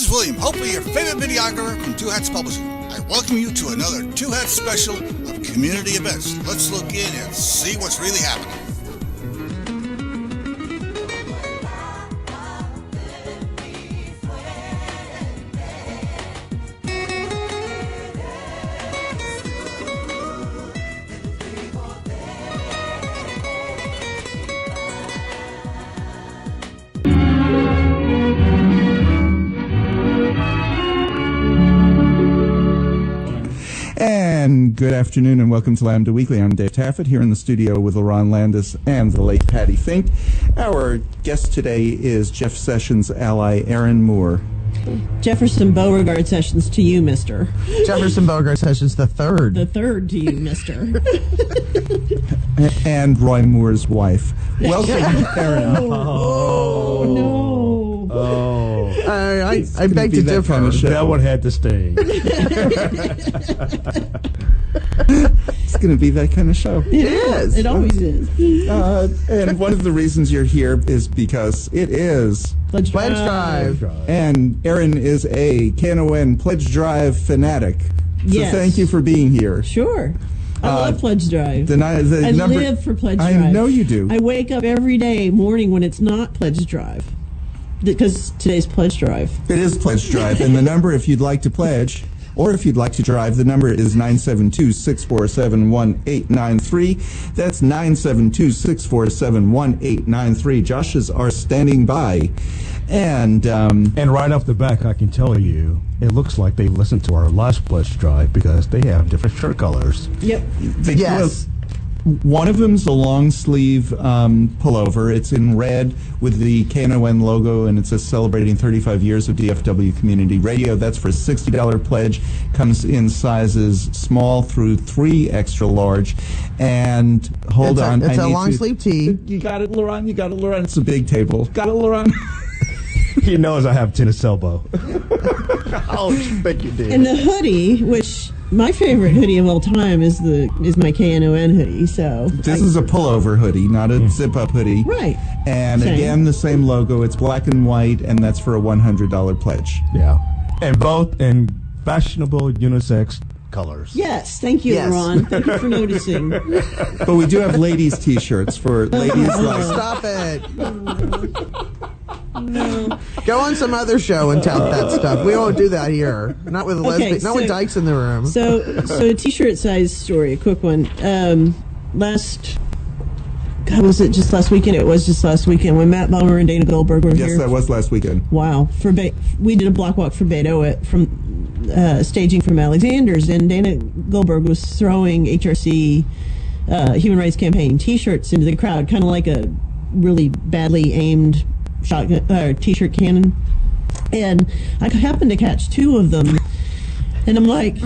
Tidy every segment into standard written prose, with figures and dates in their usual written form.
is William, hopefully your favorite videographer from Two Hats Publishing. I welcome you to another Two Hats special of community events. Let's look in and see what's really happening. And good afternoon and welcome to Lambda Weekly. I'm Dave Taffet here in the studio with Lerone Landis and the late Patti Fink. Our guest today is Jeff Sessions' ally, Erin Moore. Jefferson Beauregard Sessions to you, mister. Jefferson Beauregard Sessions the third. The third to you, mister. And Roy Moore's wife. Welcome, Erin. Oh, no. I beg to differ. Kind of that one had to stay. It's going to be that kind of show. It is. It always is. And one of the reasons you're here is because it is Pledge Drive. And Erin is a Knon Pledge Drive fanatic. Yes. So thank you for being here. Sure. I love Pledge Drive. I live for Pledge Drive. I know you do. I wake up every day morning when it's not Pledge Drive. Because today's Pledge Drive. It is Pledge Drive. And the number, if you'd like to pledge, or if you'd like to drive, the number is 972-647-1893. That's 972-647-1893. Josh's are standing by. And right off the back, I can tell you, it looks like they listened to our last Pledge Drive because they have different shirt colors. Yep. Yes. One of them's a long sleeve pullover. It's in red with the Knon logo, and it says celebrating 35 years of DFW community radio. That's for a $60 pledge. Comes in sizes small through 3 extra large. And hold on, it's a long sleeve tee. You got it, Lerone. You got it, Lerone. It's a big table. Got it, Lerone. He knows I have tennis elbow. Oh, I bet you did. And the hoodie, which my favorite hoodie of all time is my Knon hoodie. So this is a pullover hoodie, not a zip-up hoodie. Right. And again, the same logo. It's black and white, and that's for a $100 pledge. Yeah. And both in fashionable unisex colors. Yes, thank you, Yes. Ron. Thank you for noticing. But we do have ladies' T-shirts for ladies like... Stop it. No. Go on some other show and tout that stuff. We won't do that here. Not with lesbian. Not with dykes in the room. So a T-shirt size story, a quick one. Was it just last weekend? It was just last weekend when Matt Baumer and Dana Goldberg were here. Yes, that was last weekend. Wow. We did a block walk for Beto from staging from Alexander's, and Dana Goldberg was throwing HRC Human Rights Campaign T-shirts into the crowd, kind of like a really badly aimed T-shirt cannon. And I happened to catch 2 of them. And I'm like,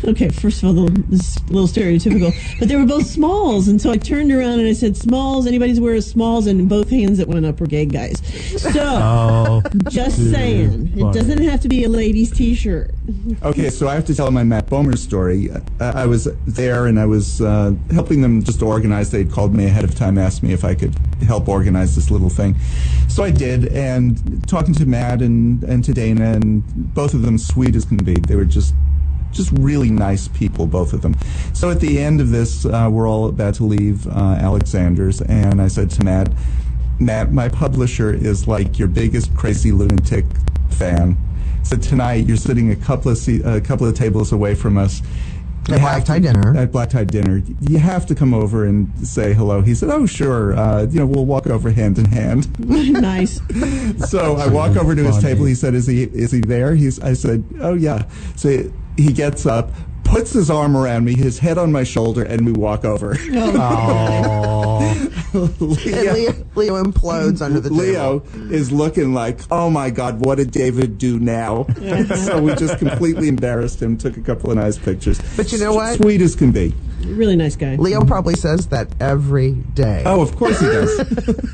okay, first of all, this is a little stereotypical, but they were both smalls. And so I turned around and I said, smalls, anybody's wearing smalls, and both hands that went up were gay guys. So, just saying, it doesn't have to be a lady's T-shirt. Okay, so I have to tell my Matt Bomer story. I was there and I was helping them just organize. They'd called me ahead of time, asked me if I could help organize this little thing. So I did, and talking to Matt and to Dana, and both of them sweet as can be. They were just really nice people, both of them. So at the end of this, we're all about to leave Alexander's, and I said to Matt, my publisher is like your biggest crazy lunatic fan. So tonight you're sitting a couple of tables away from us. At Black Tie Dinner. At Black Tie Dinner. You have to come over and say hello. He said, oh, sure. We'll walk over hand in hand. Nice. So I walk over to his table. He said, is he there? I said, oh, yeah. So he gets up, puts his arm around me, his head on my shoulder, and we walk over. Leo implodes under the table. Leo is looking like, oh my God, what did David do now? So we just completely embarrassed him, took a couple of nice pictures. But you know what? Sweet as can be. Really nice guy. Leo probably says that every day. Oh, of course he does.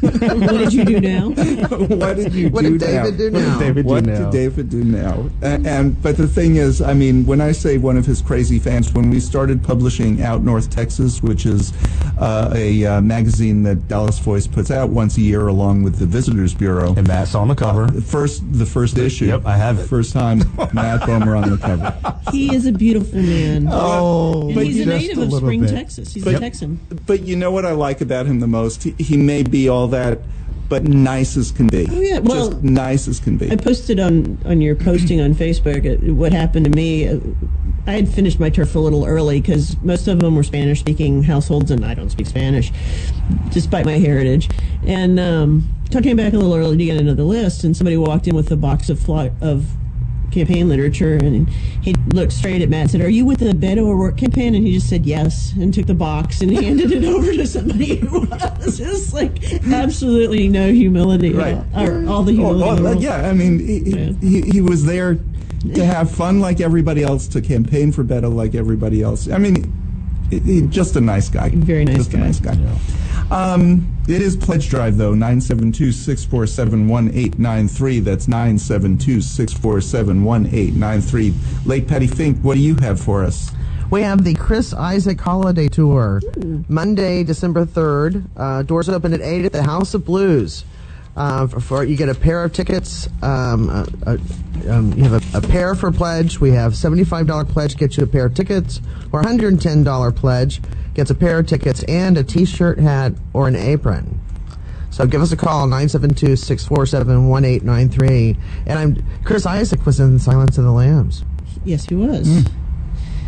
What did you do now? What did you What do did David do now? What did David do now? But the thing is, I mean, when I say one of his crazy fans, when we started publishing Out North Texas, which is a magazine that Dallas Voice puts out once a year along with the Visitors Bureau. And Matt's on the cover. The first issue. Yep, I have it. First time Matt Bomer on the cover. He is a beautiful man. Oh, and but he's a just native a of little Spring, bit. Texas. He's a Texan. But you know what I like about him the most? He may be all that, but nice as can be. Oh, yeah. Well, just nice as can be. I posted on your posting on Facebook what happened to me. I had finished my turf a little early because most of them were Spanish-speaking households, and I don't speak Spanish, despite my heritage. And I came back a little early to get into the list, and somebody walked in with a box of campaign literature, and he looked straight at Matt and said, "Are you with the Beto O'Rourke campaign?" And he just said yes, and took the box and handed it over to somebody who was just like absolutely no humility, Right. or all the humility. in the world. Yeah, I mean, he was there to have fun like everybody else, to campaign for Beto like everybody else. I mean, just a nice guy. Very nice just guy. a nice guy. Yeah. It is Pledge Drive, though, 972-647-1893. That's 972-647-1893. Late Patti Fink, what do you have for us? We have the Chris Isaak Holiday Tour, Monday, December 3rd. Doors open at 8 at the House of Blues. You get a pair of tickets. You have a pair for pledge. We have $75 pledge gets you a pair of tickets, or $110 pledge gets a pair of tickets and a T-shirt, hat, or an apron. So give us a call, 972-647-1893. And Chris Isaak was in Silence of the Lambs. Yes, he was.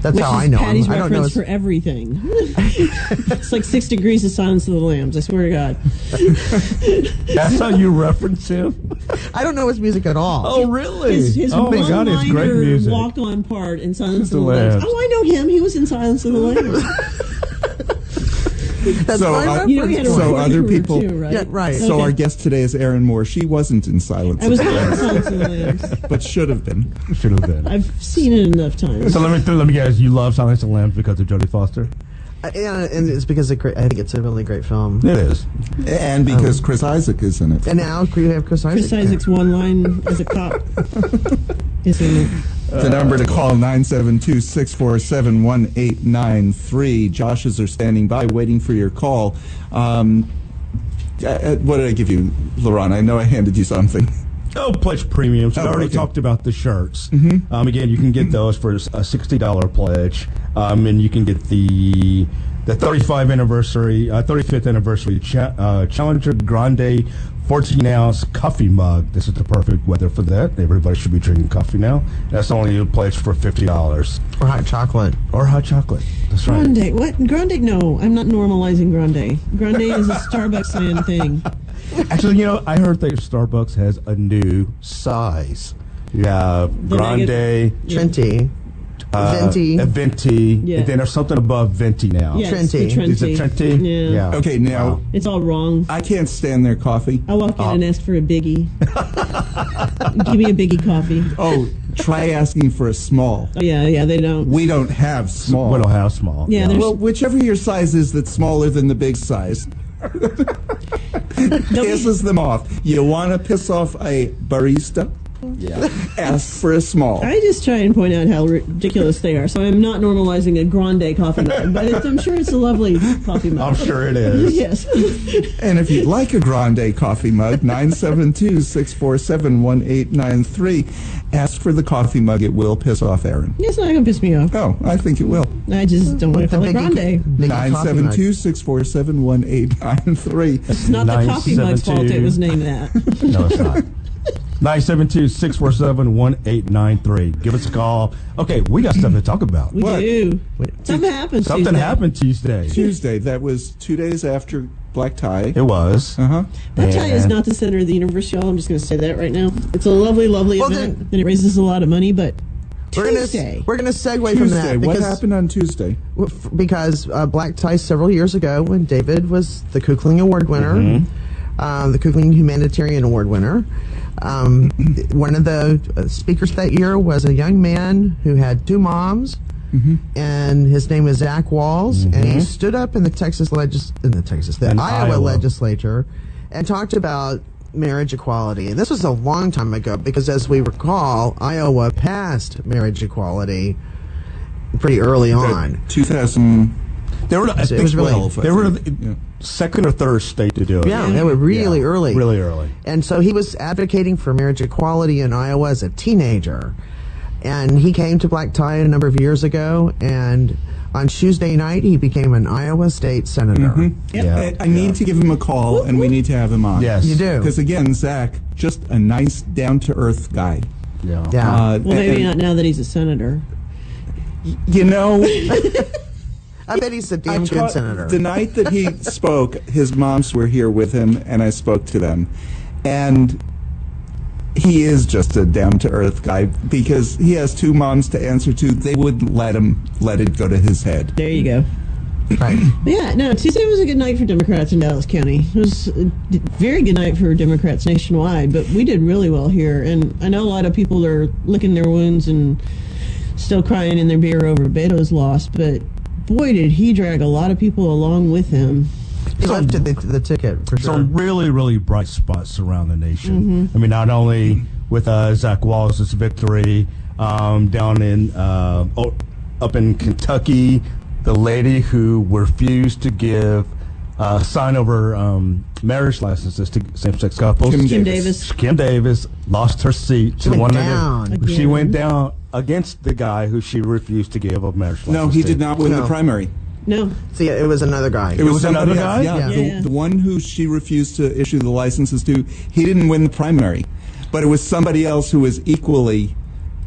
That's Which how is I know Patty's him. I don't know reference his, for everything. It's like 6 degrees of Silence of the Lambs. I swear to God. That's how you reference him? I don't know his music at all. Oh, really? His oh, my God, it's great one-liner music. walk-on part in Silence of the Lambs. Lambs. Oh, I know him. He was in Silence of the Lambs. That's So, my you know, he had a reference so point. other career people- too, right? Yeah, right. So Okay. our guest today is Erin Moore. She wasn't in Silence I of was the not in Lambs, Silence of the Lambs, but should have been. Should have been. I've seen it enough times. So let me guess, you love Silence of the Lambs because of Jodie Foster? Yeah, and it's because I think it's a really great film. It is. And because Chris Isaac is in it. And now we have Chris Isaak. Chris Isaac's one line as a cop is in it. The number to call, 972-647-1893. Joshes are standing by waiting for your call. What did I give you, Lerone? I know I handed you something. Oh, Pledge Premium. So I already talked about the shirts. Again, you can get those for a $60 pledge. And you can get the 35th anniversary Challenger Grande 14-ounce coffee mug. This is the perfect weather for that. Everybody should be drinking coffee now. That's only a pledge for $50. Or hot chocolate. Or hot chocolate. That's right. Grande. What? Grande? No, I'm not normalizing Grande. Grande is a Starbucks land thing. Actually, I heard that Starbucks has a new size. You have The Grande, Trenti. Venti. Venti, Yeah. and then there's something above Venti now. Yes, Trenti. the Trenti. Is it Trenti? Yeah. Okay, now, It's all wrong. I can't stand their coffee. I walk in and ask for a biggie. Give me a biggie coffee. Oh, try asking for a small. Oh, yeah, they don't. We don't have small. We don't have small. Yeah, there's- Well, whichever your size is that's smaller than the big size. Pisses them off. You want to piss off a barista? Yeah. Ask for a small. I just try and point out how ridiculous they are. So I'm not normalizing a grande coffee mug, but I'm sure it's a lovely coffee mug. I'm sure it is. Yes. And if you'd like a grande coffee mug, 972-647-1893. Ask for the coffee mug. It will piss off Erin. It's not going to piss me off. Oh, I think it will. I just don't want to call it grande. 972-647-1893. It's not the coffee mug's fault it was named that. No, it's not. 972-647-1893. Give us a call. Okay, we got stuff to talk about. We What? do. Something happened. Something Tuesday. happened Tuesday. Tuesday. That was 2 days after Black Tie. It was. Uh-huh. Black tie is And- not the center of the universe, y'all. I'm just going to say that right now. It's a lovely, lovely Well, event, and it raises a lot of money, but Tuesday. We're gonna segue from Tuesday. that What because happened on Tuesday? Black Tie several years ago when David was the Kukling Award winner, the Kukling Humanitarian Award winner. One of the speakers that year was a young man who had two moms, and his name is Zach Walls, and he stood up in the Iowa legislature and talked about marriage equality. And this was a long time ago because, as we recall, Iowa passed marriage equality pretty early on. 2000. They were, I it think, was really, 12, I they were think. the second or third state to do it. Yeah, they were really early. Really early. And so he was advocating for marriage equality in Iowa as a teenager. And he came to Black Tie a number of years ago, and on Tuesday night, he became an Iowa state senator. I need to give him a call, and we need to have him on. Yes. You do. Because, again, Zach, just a nice, down-to-earth guy. Yeah. Yeah. Well, maybe not now that he's a senator. You know, I bet he's a damn good senator. the night that he spoke, his moms were here with him, and I spoke to them. And he is just a down-to-earth guy because he has two moms to answer to. They wouldn't let it go to his head. There you go. Right. But yeah, no, Tuesday was a good night for Democrats in Dallas County. It was a very good night for Democrats nationwide, but we did really well here. And I know a lot of people are licking their wounds and still crying in their beer over Beto's loss, but boy, did he drag a lot of people along with him. He lifted the ticket, for sure. Some really, really bright spots around the nation. I mean, not only with Zach Wallace's victory down in up in Kentucky, the lady who refused to give sign over marriage licenses to same-sex couples. Kim Davis. Kim Davis lost her seat. She went down. She went down against the guy who she refused to give a marriage license. No, he to. did not win the primary. No. See, it was another guy. It was another somebody guy? else. Yeah. The one who she refused to issue the licenses to, he didn't win the primary. But it was somebody else who was equally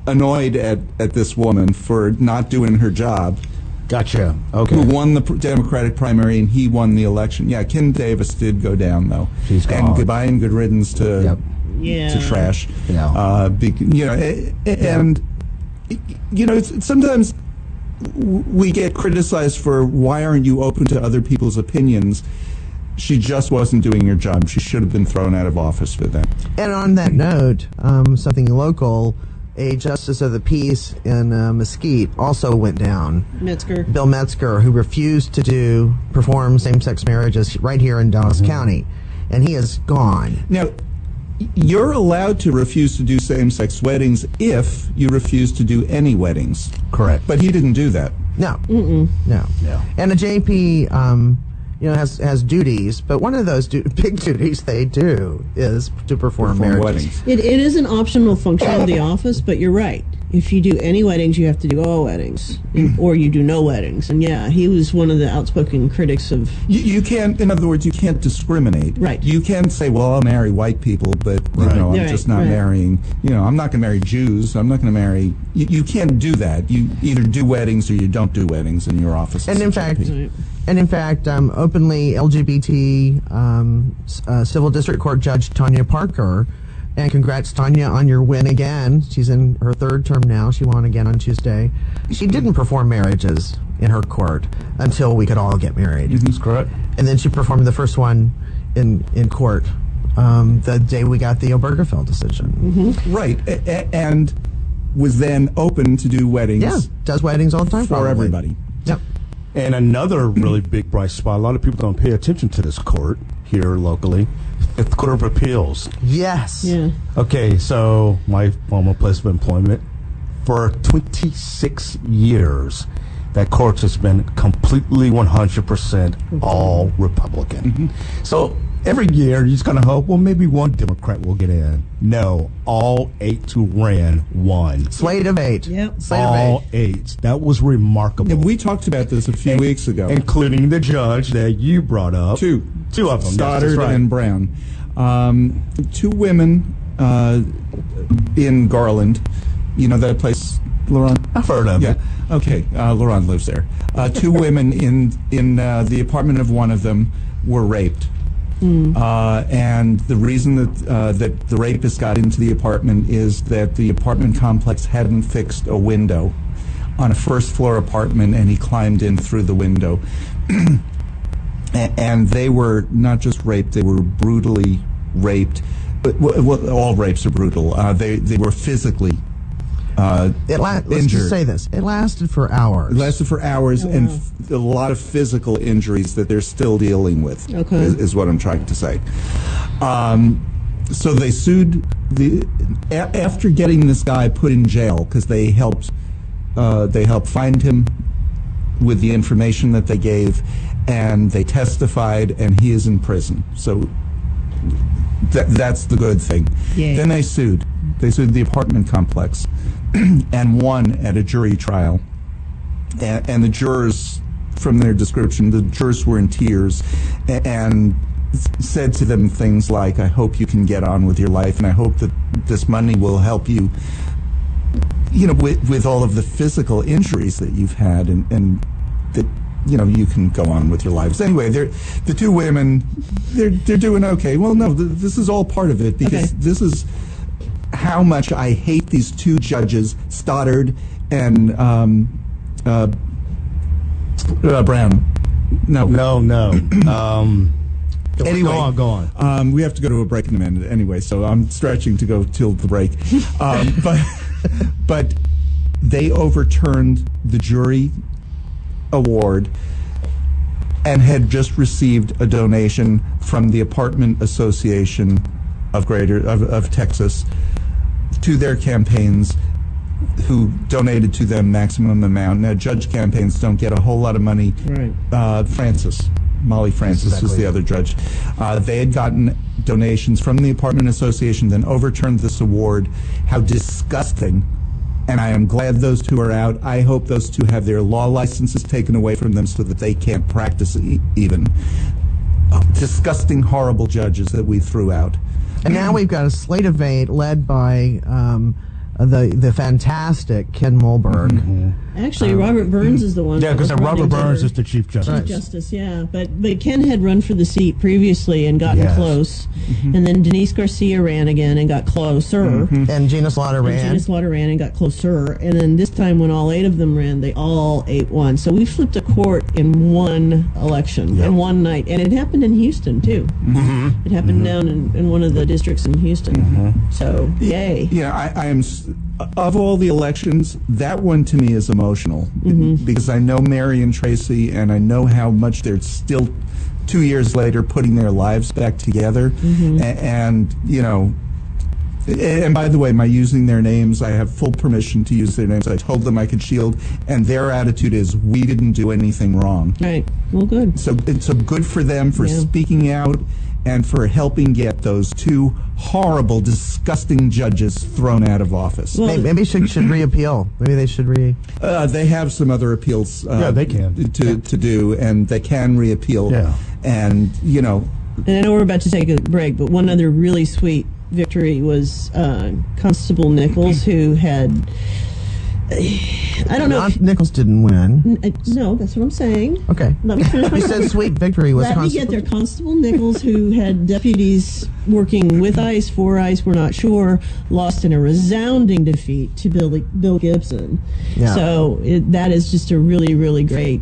annoyed at this woman for not doing her job, Gotcha. Okay. who won the Democratic primary, and he won the election. Yeah, Kim Davis did go down, though. She's gone. And goodbye and good riddance to Yep. Yeah. to trash. Yeah. And sometimes we get criticized for why aren't you open to other people's opinions. She just wasn't doing her job. She should have been thrown out of office for that. And on that note, something local, a justice of the peace in Mesquite also went down. Metzger. Bill Metzger, who refused to perform same-sex marriages right here in Dallas County. And he is gone. Now, you're allowed to refuse to do same-sex weddings if you refuse to do any weddings. Correct. But he didn't do that. No. No. Yeah. And the JP, has duties, but one of those big duties they do is to perform marriages. weddings. It is an optional function of the office, but you're right. If you do any weddings, you have to do all weddings, or you do no weddings. And yeah, he was one of the outspoken critics of. You can't, in other words, you can't discriminate. Right. You can say, well, I'll marry white people, but I'm Right, just not right. marrying, I'm not going to marry Jews. I'm not going to marry. You can't do that. You either do weddings or you don't do weddings in your office. And in fact, openly LGBT Civil District Court Judge Tanya Parker, and congrats, Tanya, on your win again. She's in her third term now. She won again on Tuesday. She didn't perform marriages in her court until we could all get married. That's correct. And then she performed the first one in court the day we got the Obergefell decision. Right. And was then open to do weddings. Yeah, does weddings all the time for probably. everybody. Yep. And another really big bright spot, a lot of people don't pay attention to this court here locally, Fifth Court of Appeals. Yes. Yeah. Okay, so my former place of employment, for 26 years, that court has been completely 100% all Republican. So every year, you just kind of hope, well, maybe one Democrat will get in. No, all 8 who ran won. Slate of 8. Yep. Slate of All 8. 8. That was remarkable. And we talked about this a few weeks ago. Including the judge that you brought up. Two of them. Stoddard That's right. and Brown. Two women in Garland. You know that place, Lerone? I've heard of it. Okay. Lerone lives there. Two women in the apartment of one of them were raped. And the reason that the rapist got into the apartment is that the apartment complex hadn't fixed a window on a first-floor apartment, and he climbed in through the window. And they were not just raped; they were brutally raped. But all rapes are brutal. They were physically Let's injured. just say this. It lasted for hours. It lasted for hours, and a lot of physical injuries that they're still dealing with, is what I'm trying to say. So they sued after getting this guy put in jail, because they helped find him with the information that they gave, and they testified, and he is in prison. So that's the good thing. Yay. Then they sued. They sued the apartment complex and won at a jury trial. And the jurors, from their description, the jurors were in tears and said to them things like, I hope you can get on with your life, and I hope that this money will help you, with all of the physical injuries that you've had, and that, you can go on with your lives. Anyway, the two women, they're doing okay. Well, no, this is all part of it, because this is how much I hate these two judges, Stoddard and Brown. No. Anyway, go on. We have to go to a break in a minute anyway, so I'm stretching to go till the break. But they overturned the jury award and had just received a donation from the Apartment Association of Texas to their campaigns, who donated to them maximum amount. Now, judge campaigns don't get a whole lot of money. Right. Molly Francis was the other judge. They had gotten donations from the Apartment Association, then overturned this award. How disgusting. And I am glad those two are out. I hope those two have their law licenses taken away from them so that they can't practice even. Disgusting, horrible judges that we threw out. And now we've got a slate of 8 led by the fantastic Ken Mohlberg. Actually, Robert Burns is the one. Yeah, because Robert Burns is the Chief Justice. Chief Justice, yeah. But Ken had run for the seat previously and gotten close. And then Denise Garcia ran again and got closer. And Gina Slaughter ran. And got closer. And then this time when all 8 of them ran, they all 8 won. So we flipped a court in one election, in one night. And it happened in Houston, too. It happened down in one of the districts in Houston. So, yay. Yeah, I am... Of all the elections, that one to me is emotional, because I know Mary and Tracy, and I know how much they're still 2 years later putting their lives back together. And by the way, my using their names, I have full permission to use their names. I told them I could shield, and their attitude is, we didn't do anything wrong. Right. Well, good. So good for them for speaking out and for helping get those two horrible, disgusting judges thrown out of office. Well, maybe should reappeal. Maybe they should they have some other appeals they can. to do, and they can reappeal. Yeah. And, And I know we're about to take a break, but one other really sweet victory was Constable Nichols, who had... I don't know. Nichols didn't win. No, that's what I'm saying. Okay. Let me finish my You said sweet victory was Let me get there. Constable Nichols, who had deputies working with ICE, for ICE, we're not sure, lost in a resounding defeat to Bill Gibson. Yeah. So that is just a really, really great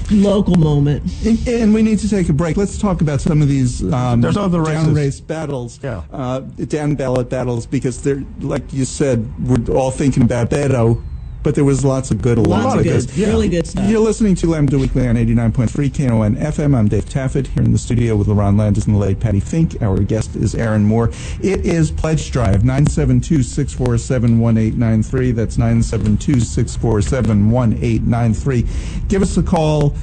local moment. And we need to take a break. Let's talk about some of these there's other down race battles, down ballot battles, because they're, like you said, we're all thinking about Beto, but there was lots of good along. Lots of good, really good stuff. You're listening to Lambda Weekly on 89.3 Knon FM. I'm Dave Taffet, here in the studio with Lerone Landis and the late Patti Fink. Our guest is Erin Moore. It is Pledge Drive, 972-647-1893. That's 972-647-1893. Give us a call,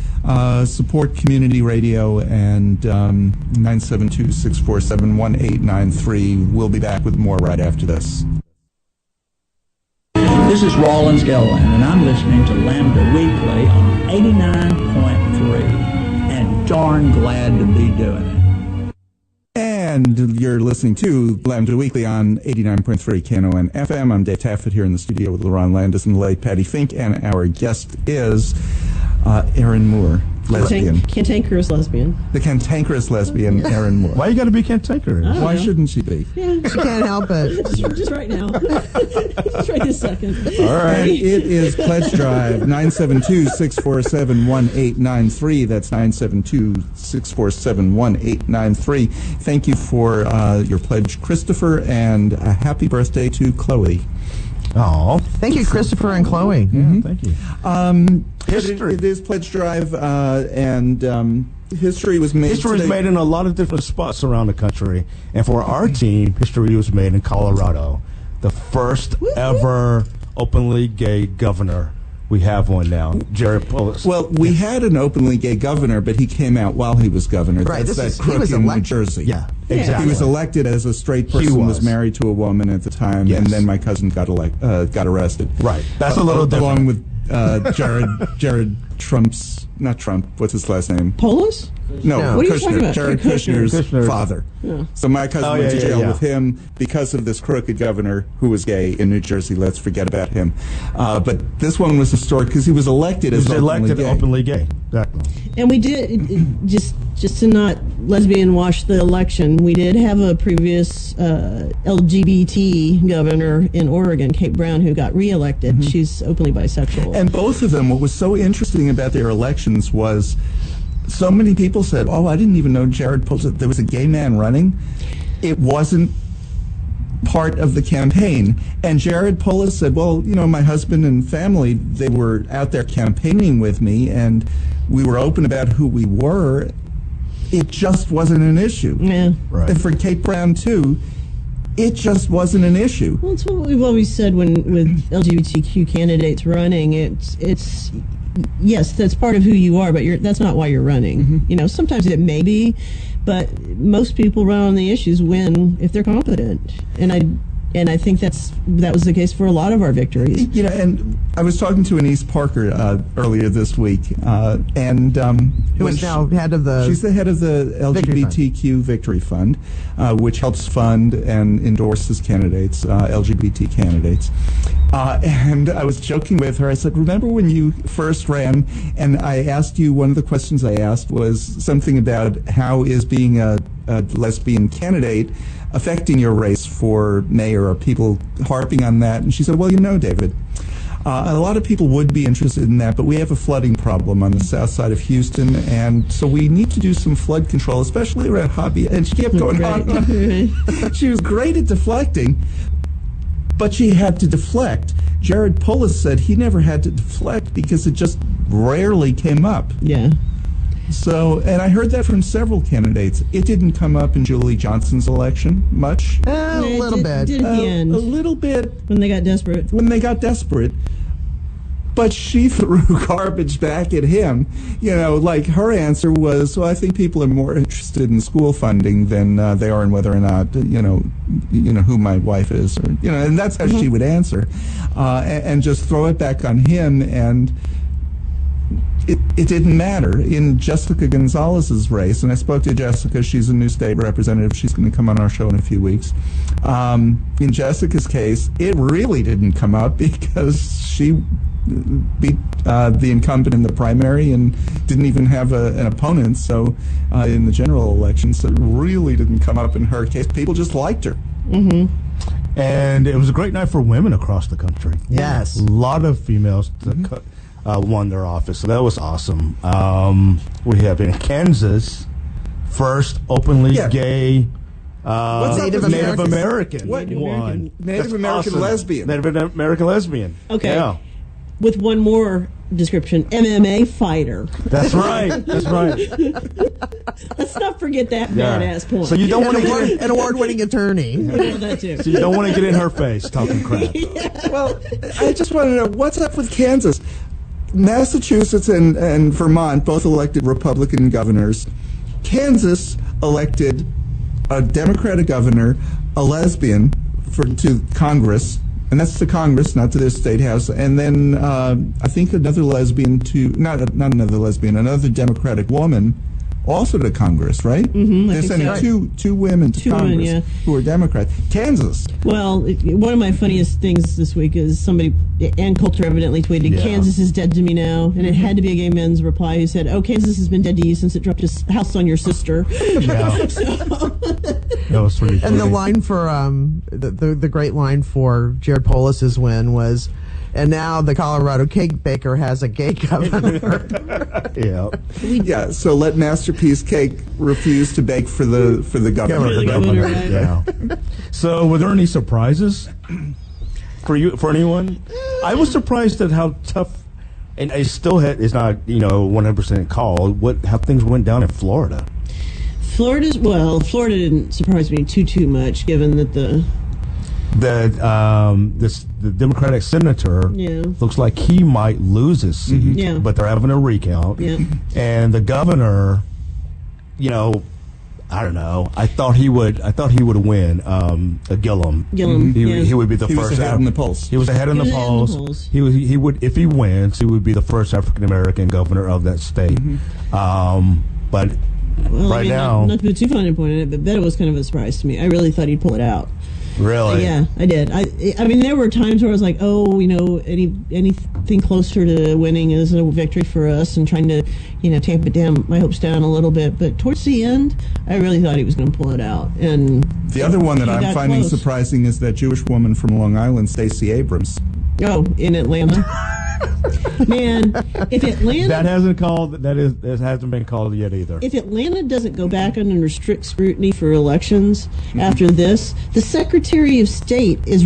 support community radio, and 972-647-1893. We'll be back with more right after this. This is Rawlins Gilliland, and I'm listening to Lambda Weekly on 89.3, and darn glad to be doing it. And you're listening to Lambda Weekly on 89.3 Knon FM. I'm Dave Taffet, here in the studio with Lerone Landis and the late Patti Fink, and our guest is Erin Moore, lesbian. Cantankerous lesbian. The cantankerous lesbian, Erin Moore. Why you got to be cantankerous? Why shouldn't she be? Yeah, she can't help it. Just right now. Just right this second. All right. It is Pledge Drive, 972-647-1893. That's 972-647-1893. Thank you for your pledge, Christopher, and a happy birthday to Chloe. Oh, Thank you, Christopher and Chloe. thank you. History. It is Pledge Drive, and history was made. History was today. made in a lot of different spots around the country, and for our team, history was made in Colorado, the first ever openly gay governor. We have one now, Jared Polis. Well, we had an openly gay governor, but he came out while he was governor. Right, That's this that is- he crook was in New elected. Jersey. Yeah, Yeah. exactly. He was elected as a straight person, was married to a woman at the time, Yes. and then my cousin got arrested. Right. That's a little different. Along with Jared Trump's, not Trump, what's his last name? Polis? No, What are you Kushner. talking about? Jared Kushner's. Kushner's father. So my cousin went to jail with him because of this crooked governor who was gay in New Jersey. Let's forget about him. But this one was historic because he was elected as openly gay. Exactly. And we did, just to not lesbian wash the election, we did have a previous LGBT governor in Oregon, Kate Brown, who got reelected. She's openly bisexual. And both of them, what was so interesting about their elections was so many people said, oh, I didn't even know Jared Polis, there was a gay man running. It wasn't part of the campaign. And Jared Polis said, well, you know, my husband and family, they were out there campaigning with me, and we were open about who we were. It just wasn't an issue. Yeah. Right. And for Kate Brown, too, it just wasn't an issue. Well, it's what we've always said with LGBTQ candidates running. It's yes, that's part of who you are, but that's not why you're running. You know, sometimes it may be, but most people run on the issues if they're competent. And I think that was the case for a lot of our victories. You know, and I was talking to Anise Parker earlier this week, and Who is now head of the... she's the head of the LGBTQ Victory Fund, which helps fund and endorses candidates, LGBT candidates. And I was joking with her. I said, remember when you first ran, and I asked you, one of the questions I asked was something about how is being a lesbian candidate affecting your race for mayor? Are people harping on that? And she said, well, you know, David, a lot of people would be interested in that, but we have a flooding problem on the south side of Houston, and so we need to do some flood control, especially around hobby. And she kept going on. She was great at deflecting, but she had to deflect. Jared Polis said he never had to deflect because it just rarely came up. Yeah. So, and I heard that from several candidates. It didn't come up in Julie Johnson's election much. a little bit. Did at the end. A little bit When they got desperate. But she threw garbage back at him. You know, like her answer was, well, I think people are more interested in school funding than they are in whether or not, you know who my wife is. Or, you know, and that's how she would answer. And just throw it back on him. And it didn't matter. In Jessica Gonzalez's race, and I spoke to Jessica, she's a new state representative, she's going to come on our show in a few weeks. In Jessica's case, it really didn't come up because she beat the incumbent in the primary and didn't even have an opponent, so in the general election, so it really didn't come up in her case. People just liked her. And it was a great night for women across the country. Yes. A lot of females that won their office, so that was awesome. We have in Kansas, first openly gay Native American won. Native American lesbian. Native American lesbian. Okay. Yeah. With one more description, MMA fighter. That's right. That's right. Let's not forget that badass point. So you don't want to get An award-winning attorney. that too. so you don't want to get in her face talking crap. Well, I just want to know, what's up with Kansas? Massachusetts and Vermont both elected Republican governors. Kansas elected a Democratic governor, a lesbian, to Congress, and that's to Congress, not to their state house. And then I think another lesbian not another lesbian, another Democratic woman, also to Congress, right? They're sending two women to Congress who are Democrats. Kansas. Well, one of my funniest things this week is somebody, Ann Coulter evidently tweeted, Kansas is dead to me now. And it had to be a gay man's reply who said, oh, Kansas has been dead to you since it dropped his house on your sister. Yeah. That was pretty funny. And the line for the great line for Jared Polis's win was, and now the Colorado cake baker has a gay governor. Yeah. So let Masterpiece Cake refuse to bake for the governor. governor, right? Yeah. So were there any surprises? for anyone? I was surprised at how tough, and it still is not 100% called. How things went down in Florida. Florida didn't surprise me too much, given that the Democratic senator looks like he might lose his seat, but they're having a recount. Yeah. And the governor, I don't know. I thought he would win. Gillum. He would be the first. He was ahead in the polls. He was ahead in the polls. He would, if he wins, he would be the first African American governor of that state. But now, not to put too fine a point on it, but Beto was kind of a surprise to me. I really thought he'd pull it out. Really? Yeah, I did. I mean, there were times where I was like, anything closer to winning is a victory for us, and trying to, tamp it down, my hopes down a little bit. But towards the end, I really thought he was going to pull it out. And the other one that I'm finding surprising is that Jewish woman from Long Island, Stacey Abrams. Oh, in Atlanta. Man, if Atlanta hasn't been called yet either. If Atlanta doesn't go back under strict scrutiny for elections after this, the Secretary of State is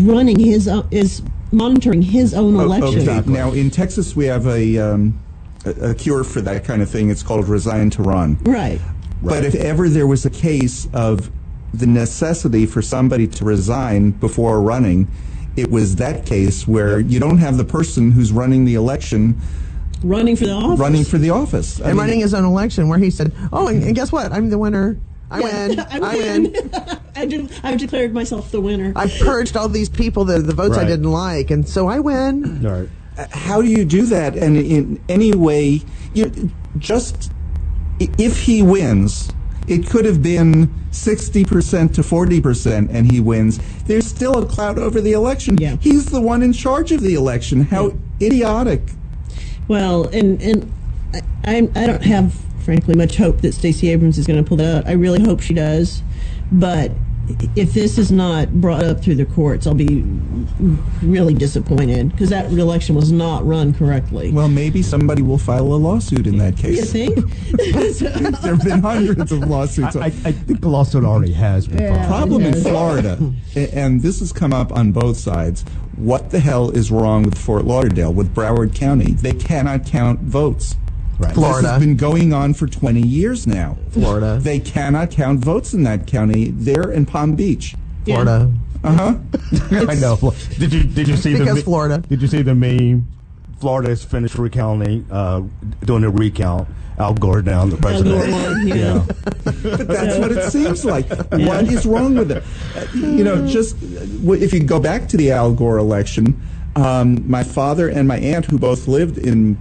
monitoring his own election. Okay. Now in Texas we have a cure for that kind of thing. It's called resign to run. Right. But if ever there was a case of the necessity for somebody to resign before running, it was that case where you don't have the person who's running the election running for the office. And running his own election, where he said, "Oh, and guess what? I'm the winner. I win. I win. I've declared myself the winner. I purged all these people, the votes I didn't like, and so I win." Right. How do you do that? And in any way, just if he wins, it could have been 60% to 40%, and he wins. There's still a cloud over the election. Yeah. He's the one in charge of the election. How idiotic. Well, and I don't have, frankly, much hope that Stacey Abrams is going to pull that out. I really hope she does. But if this is not brought up through the courts, I'll be really disappointed, because that election was not run correctly. Well, maybe somebody will file a lawsuit in that case. You think? There have been hundreds of lawsuits. I think the lawsuit already has been filed. Problem in Florida, and this has come up on both sides, what the hell is wrong with Fort Lauderdale, with Broward County? They cannot count votes. Right. Florida. This has been going on for 20 years now. Florida. They cannot count votes in that county. They're in Palm Beach. Florida. Uh-huh. I know. Did you see because Florida. Did you see the meme? Florida has finished recounting, doing a recount. Al Gore down, the president. Al Gore won, yeah. But that's what it seems like. What is wrong with it? Just if you go back to the Al Gore election, my father and my aunt, who both lived in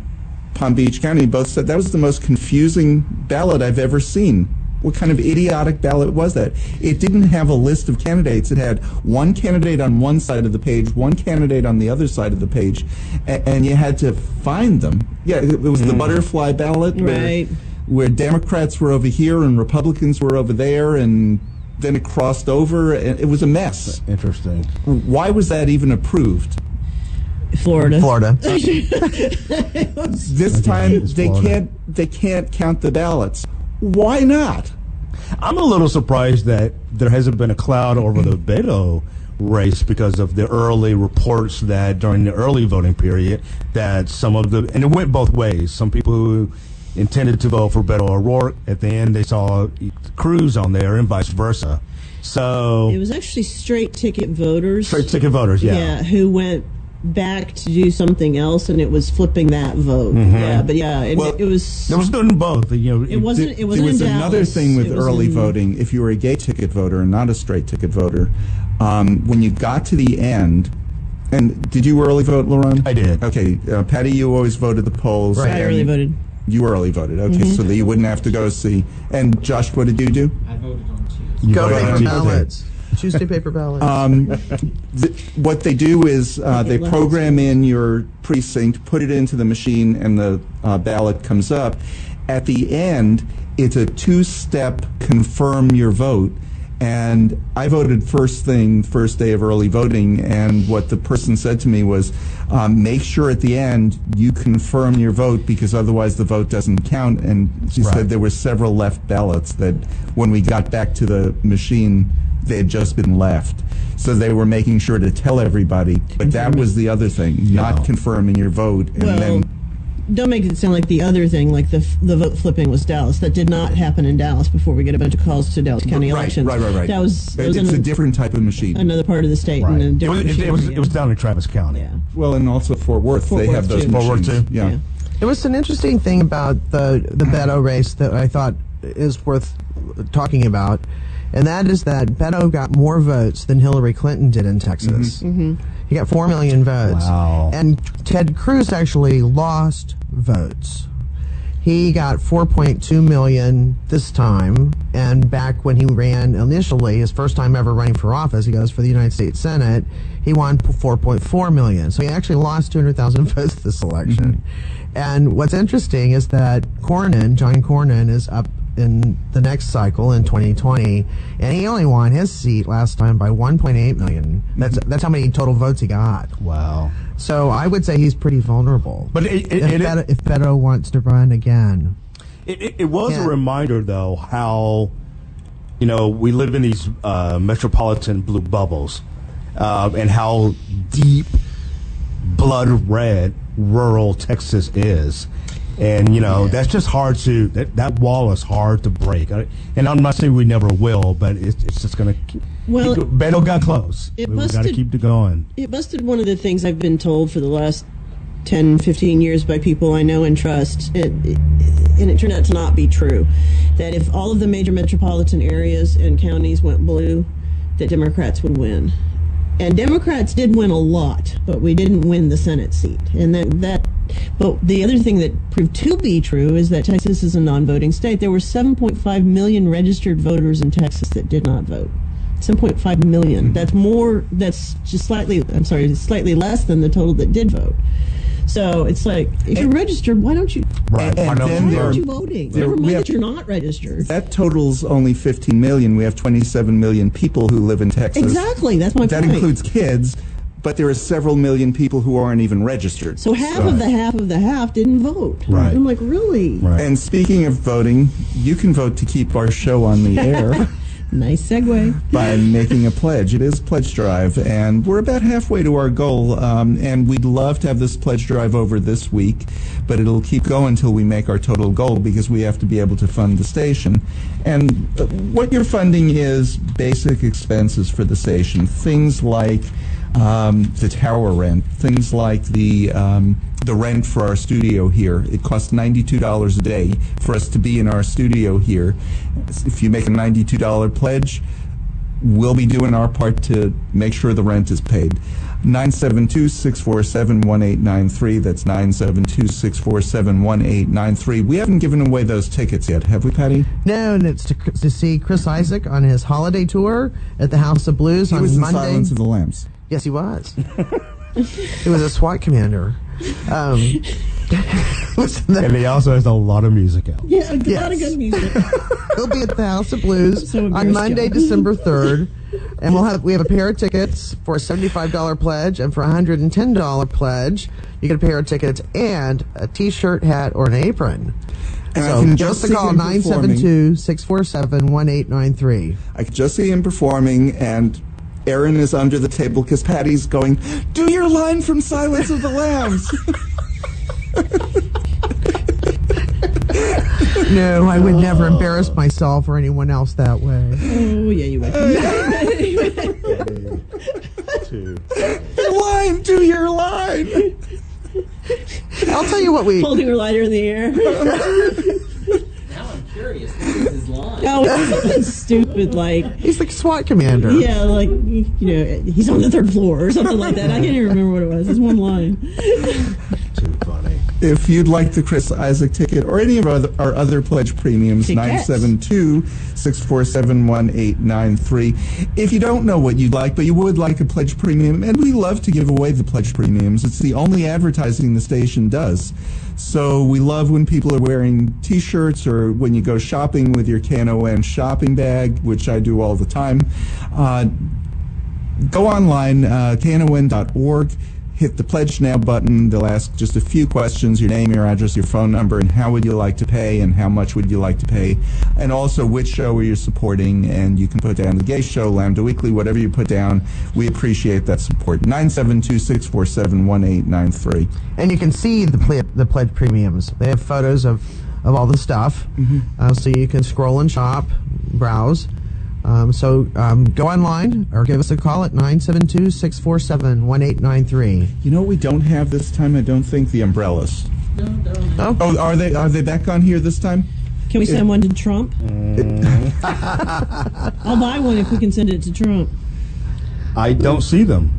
Palm Beach County, both said that was the most confusing ballot I've ever seen. What kind of idiotic ballot was that? It didn't have a list of candidates. It had one candidate on one side of the page, one candidate on the other side of the page, and you had to find them. Yeah, it was the butterfly ballot, Right. where Democrats were over here and Republicans were over there, and then it crossed over, and it was a mess. Interesting. Why was that even approved? Florida. This time they can't count the ballots. Why not? I'm a little surprised that there hasn't been a cloud over the Beto race, because of the early reports that during the early voting period that and it went both ways. Some people who intended to vote for Beto O'Rourke, at the end they saw Cruz on there, and vice versa. So It was actually straight ticket voters. Yeah, who went back to do something else, and it was flipping that vote. It was. There was doing both. It wasn't. It wasn't. There was in another Dallas. thing with It was early in- voting. If you were a gay ticket voter and not a straight ticket voter, when you got to the end, and did you early vote, Lerone? I did. Okay, Patty, you always voted the polls. I early voted. You early voted. Okay, so that you wouldn't have to go see. And Josh, what did you do? I voted on Tuesday. Go voted paper on Tuesday. ballots. Tuesday paper ballots. What they do is they program in your precinct, put it into the machine, and the ballot comes up. At the end, it's a two-step confirm your vote. And I voted first day of early voting, and what the person said to me was, make sure at the end you confirm your vote, because otherwise the vote doesn't count. And she said there were several left ballots that when we got back to the machine, They had just been left. So they were making sure to tell everybody. But that was the other thing, not confirming your vote. And then don't make it sound like the other thing, like the vote flipping was Dallas. That did not happen in Dallas before we get a bunch of calls to Dallas County elections. Right. That was it's a different type of machine. Another part of the state. Right. And a different It was down in Travis County. Yeah. Well, and also Fort Worth. They have those machines. Fort Worth, too? Yeah. There was an interesting thing about the Beto race that I thought is worth talking about, and that is that Beto got more votes than Hillary Clinton did in Texas. He got 4 million votes. Wow. And Ted Cruz actually lost votes. He got 4.2 million this time, and back when he ran initially, his first time ever running for office, he goes for the United States Senate, he won 4.4 million. So he actually lost 200,000 votes this election. And what's interesting is that John Cornyn is up in the next cycle in 2020, and he only won his seat last time by 1.8 million. That's how many total votes he got. Wow. So I would say he's pretty vulnerable. But if Beto wants to run again. It was a reminder, though, how, we live in these metropolitan blue bubbles, and how deep blood red rural Texas is. And, that's just hard to, that wall is hard to break. And I'm not saying we never will, but it's just going to, Beto got close. We've got to keep it going. It busted one of the things I've been told for the last 10, 15 years by people I know and trust, and it turned out to not be true, that if all of the major metropolitan areas and counties went blue, that Democrats would win. And Democrats did win a lot, but we didn't win the Senate seat. And but the other thing that proved to be true is that Texas is a non-voting state. There were 7.5 million registered voters in Texas that did not vote. 7.5 million. That's just slightly less than the total that did vote. So it's like, if you're registered, why don't you? Right. Why aren't you voting? Never mind that you're not registered. That totals only 15 million. We have 27 million people who live in Texas. Exactly. That's my point. That includes kids, but there are several million people who aren't even registered. So half of the half didn't vote. Right. I'm like, really? Right. And speaking of voting, you can vote to keep our show on the air. Nice segue. By making a pledge. It is Pledge Drive, and we're about halfway to our goal, and we'd love to have this Pledge Drive over this week, but it'll keep going until we make our total goal because we have to be able to fund the station. And what you're funding is basic expenses for the station, things like the tower rent, things like the rent for our studio here. It costs $92 a day for us to be in our studio here. If you make a $92 pledge, we'll be doing our part to make sure the rent is paid. 972-647-1893. That's 972-647-1893. We haven't given away those tickets yet, have we, Patty? No, and it's to see Chris Isaak on his holiday tour at the House of Blues on Monday. He was in Silence of the Lambs. Yes, he was. He was a SWAT commander. And he also has a lot of music out. Yeah, a lot of good music. He'll be at the House of Blues So on Monday, December 3rd. And we have a pair of tickets for a $75 pledge, and for a $110 pledge, you get a pair of tickets and a T-shirt, hat, or an apron. And so I can just just call 972-647-1893. I can just see him performing, and Erin is under the table because Patty's going, do your line from Silence of the Lambs. No, I would never embarrass myself or anyone else that way. Oh, yeah, you would. Your line, do your line. I'll tell you what Holding her lighter in the air. Now I'm curious. What is his line? Oh, something stupid like... He's like SWAT commander. Yeah, like, he's on the 3rd floor or something like that. I can't even remember what it was. It's one line. Too funny. If you'd like the Chris Isaak ticket or any of our other pledge premiums, 972-647-1893. If you don't know what you'd like, but you would like a pledge premium, and we love to give away the pledge premiums. It's the only advertising the station does. So we love when people are wearing T-shirts or when you go shopping with your KNON shopping bag, which I do all the time. Go online, knon.org. hit the Pledge Now button. They'll ask just a few questions, your name, your address, your phone number, and how would you like to pay, and how much would you like to pay, and also which show are you supporting, and you can put down the Gay Show, Lambda Weekly, whatever you put down. We appreciate that support. 972-647-1893. And you can see the pledge premiums. They have photos of all the stuff, so you can scroll and shop, browse. So go online or give us a call at 972-647-1893. You know what we don't have this time? I don't think the umbrellas. Oh, are they back on here this time? Can we send one to Trump? I'll buy one if we can send it to Trump. I don't see them.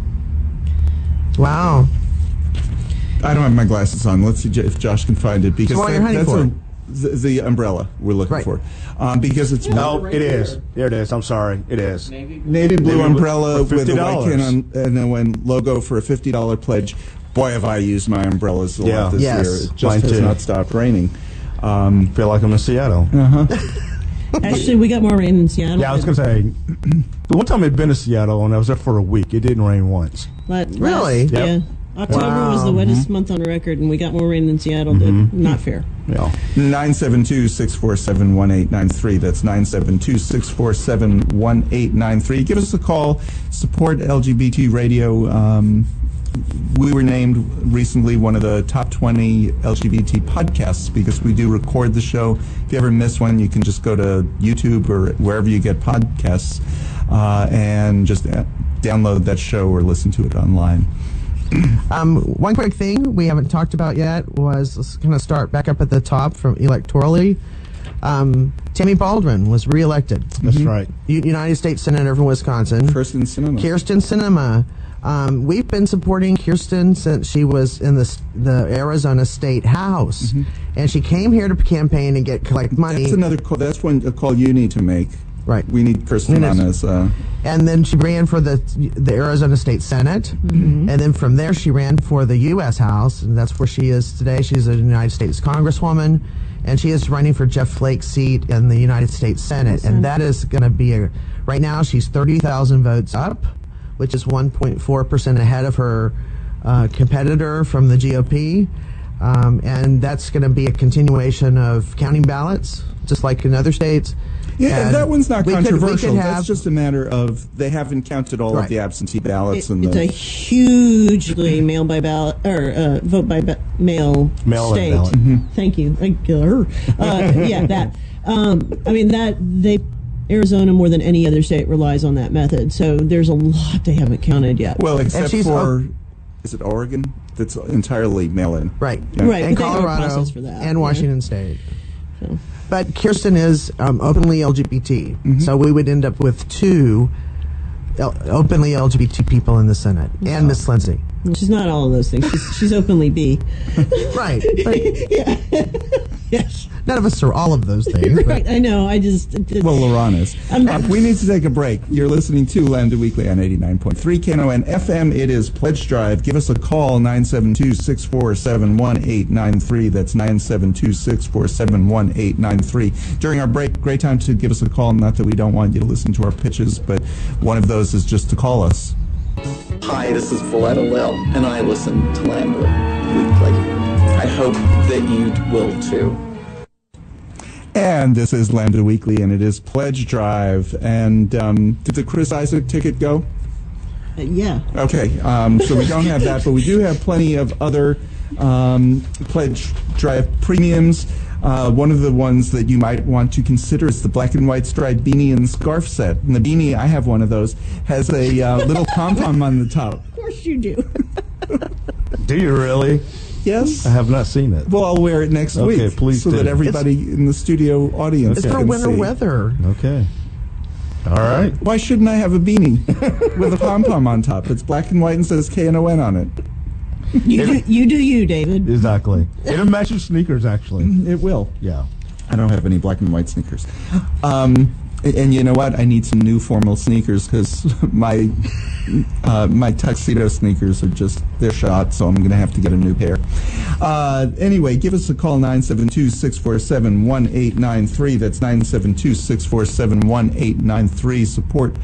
Wow. I don't have my glasses on. Let's see if Josh can find it, because So what are you hunting that's for? the umbrella we're looking for. Because it's No, it is. There it is. I'm sorry. It is. navy blue Navy umbrella for with a white $50. can on, and then when logo for a $50 pledge. Boy, have I used my umbrellas a lot this Yes. year. It Mine just has too. not stopped raining. Feel like I'm in Seattle. Actually, we got more rain in Seattle. Yeah, I was going to say, the one time I'd been to Seattle and I was there for a week, it didn't rain once. Really? Yeah. October was the wettest month on record, and we got more rain than Seattle did. Not fair. Yeah. 972-647-1893. That's 972-647-1893. Give us a call. Support LGBT radio. We were named recently one of the top 20 LGBT podcasts because we do record the show. If you ever miss one, you can just go to YouTube or wherever you get podcasts and just download that show or listen to it online. One quick thing we haven't talked about yet was, let's kind of start back up at the top from electorally. Tammy Baldwin was reelected. That's right. United States Senator from Wisconsin. Kirsten Sinema. Kirsten Sinema. We've been supporting Kirsten since she was in the Arizona State House, and she came here to campaign and collect money. That's another call. That's a call you need to make. Right. We need Kirsten on as. And then she ran for the Arizona State Senate, and then from there she ran for the U.S. House, and that's where she is today. She's a United States Congresswoman, and she is running for Jeff Flake's seat in the United States Senate, and that is going to be right now she's 30,000 votes up, which is 1.4% ahead of her competitor from the GOP, and that's going to be a continuation of counting ballots, just like in other states. Yeah, and that one's not controversial. That's That's just a matter of they haven't counted all of the absentee ballots. It's a hugely mail by ballot or vote by mail state. Ballot. Thank you. Yeah, that. I mean Arizona more than any other state relies on that method. So there's a lot they haven't counted yet. Well, except for is it Oregon? That's entirely mail-in. Right. Yeah. Right. And but they have a Colorado process for that, and Washington State. So. But Kirsten is openly LGBT, so we would end up with two openly LGBT people in the Senate, and Miss Lindsay. She's not all of those things. She's openly bi. Right. But Yeah. Yes. none of us are all of those things. but- Right. I know. I just. Well, Lerone is. I'm- We need to take a break. You're listening to Lambda Weekly on 89.3 Knon FM. It is Pledge Drive. Give us a call, 972-647-1893. That's 972-647-1893. During our break, great time to give us a call. Not that we don't want you to listen to our pitches, but one of those is just to call us. Hi, this is Valletta Lil, and I listen to Lambda Weekly. I hope that you will too. And this is Lambda Weekly, and it is Pledge Drive. And did the Chris Isaac ticket go? Yeah. Okay, so we don't have that, but we do have plenty of other Pledge Drive premiums. One of the ones that you might want to consider is the black and white striped beanie and scarf set. And the beanie, I have one of those, has a little pom-pom on the top. Of course you do. Do you really? Yes? I have not seen it. Well, I'll wear it next Okay, week please so do. that everybody in the studio audience It's for can winter see. weather. Okay. All right. Why shouldn't I have a beanie with a pom-pom on top? It's black and white and says Knon on it. You do you, David. Exactly. It'll match your sneakers, actually. It will. Yeah. I don't have any black and white sneakers. And you know what? I need some new formal sneakers because my tuxedo sneakers are they're shot, so I'm going to have to get a new pair. Anyway, give us a call, 972-647-1893. That's 972-647-1893. Support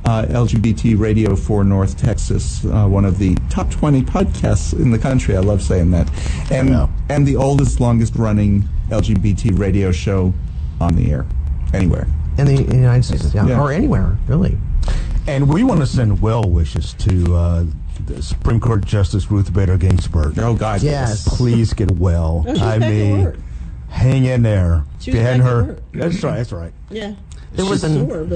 LGBT Radio for North Texas, one of the top 20 podcasts in the country. I love saying that. And the oldest, longest running LGBT radio show on the air, anywhere. In the United States, or anywhere, really. And we want to send well wishes to the Supreme Court Justice Ruth Bader Ginsburg. Oh, God. Yes. Please get well. Oh, she's back at work. Hang in there. She was back at work. That's right. That's right. Yeah.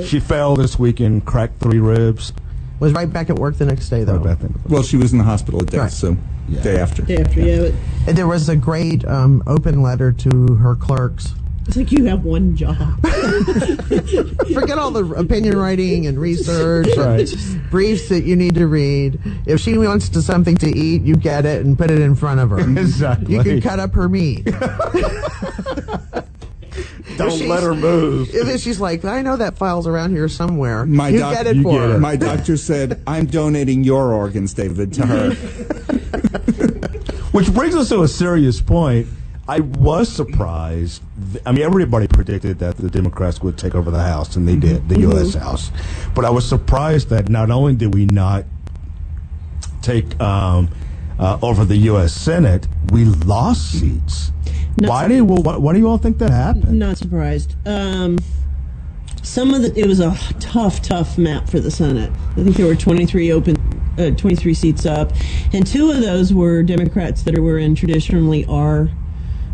She fell this week and cracked 3 ribs. Was right back at work the next day, though. Well, she was in the hospital at death, so day after. Day after, yeah. And there was a great open letter to her clerks. It's like you have one job. Forget all the opinion writing and research and briefs that you need to read. If she wants something to eat, you get it and put it in front of her. Exactly. You can cut up her meat. Don't let her move. If she's like, I know that file's around here somewhere. You get it for her. My doctor said, I'm donating your organs, David, to her. Which brings us to a serious point. I was surprised. I mean, everybody predicted that the Democrats would take over the House, and they did, the U.S. House. But I was surprised that not only did we not take over the U.S. Senate, we lost seats. Why do you all think that happened? Not surprised. It was a tough map for the Senate. I think there were 23 seats up, and 2 of those were Democrats that were in traditionally our